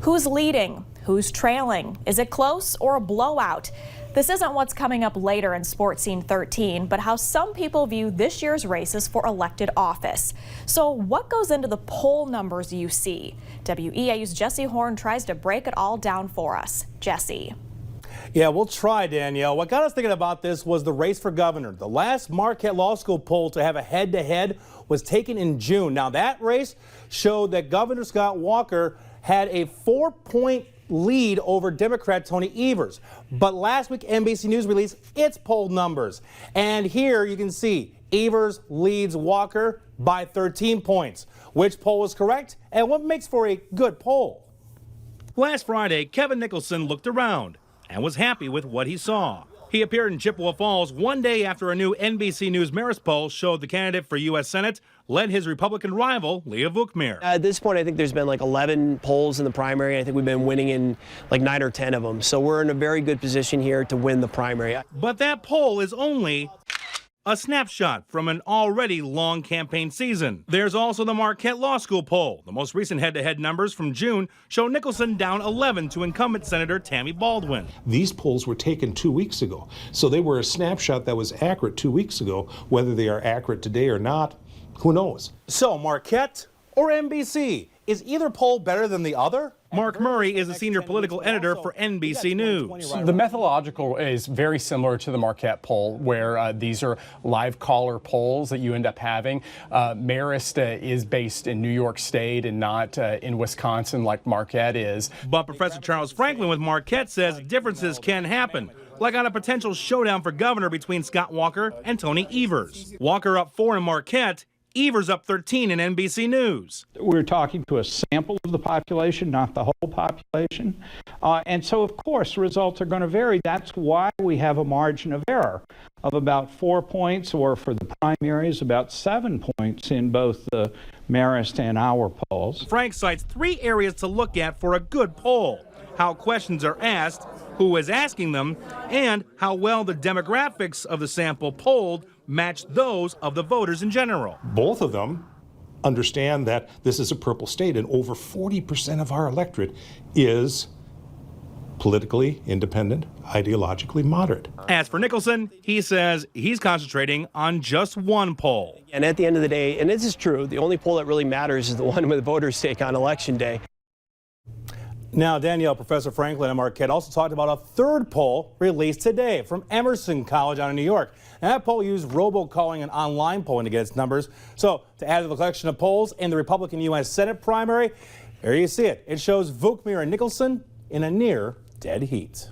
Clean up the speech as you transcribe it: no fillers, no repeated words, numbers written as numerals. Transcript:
Who's leading? Who's trailing? Is it close or a blowout? This isn't what's coming up later in Sports Scene 13, but how some people view this year's races for elected office. So what goes into the poll numbers you see? WEAU's Jesse Horn tries to break it all down for us. Jesse. Yeah, we'll try, Danielle. What got us thinking about this was the race for governor. The last Marquette Law School poll to have a head-to-head was taken in June. Now, that race showed that Governor Scott Walker had a 4-point lead over Democrat Tony Evers. But last week, NBC News released its poll numbers. And here you can see Evers leads Walker by 13 points. Which poll was correct and what makes for a good poll? Last Friday, Kevin Nicholson looked around and was happy with what he saw. He appeared in Chippewa Falls one day after a new NBC News Marist poll showed the candidate for U.S. Senate led his Republican rival, Leah Vukmir. At this point, I think there's been like 11 polls in the primary. I think we've been winning in like 9 or 10 of them. So we're in a very good position here to win the primary. But that poll is only a snapshot from an already long campaign season. There's also the Marquette Law School poll. The most recent head-to-head numbers from June show Nicholson down 11 to incumbent Senator Tammy Baldwin. These polls were taken 2 weeks ago, so they were a snapshot that was accurate 2 weeks ago. Whether they are accurate today or not, who knows? So Marquette or NBC? Is either poll better than the other? Mark Murray is a senior political editor for NBC News. The methodological is very similar to the Marquette poll, where these are live caller polls that you end up having. Marist is based in New York State and not in Wisconsin like Marquette is. But Professor Charles Franklin with Marquette says differences can happen, like on a potential showdown for governor between Scott Walker and Tony Evers. Walker up 4 in Marquette, Evers up 13 in NBC News. We're talking to a sample of the population, not the whole population. And so, of course, results are going to vary. That's why we have a margin of error of about 4 points, or for the primaries, about 7 points in both the Marist and our polls. Frank cites 3 areas to look at for a good poll: how questions are asked, who is asking them, and how well the demographics of the sample polled match those of the voters in general. Both of them understand that this is a purple state, and over 40% of our electorate is politically independent, ideologically moderate. As for Nicholson, he says he's concentrating on just one poll. And at the end of the day, and this is true, the only poll that really matters is the one where the voters take on Election Day. Now, Danielle, Professor Franklin at Marquette also talked about a third poll released today from Emerson College out in New York. And that poll used robocalling and online polling to get its numbers. So to add to the collection of polls in the Republican U.S. Senate primary, there you see it. It shows Vukmir and Nicholson in a near dead heat.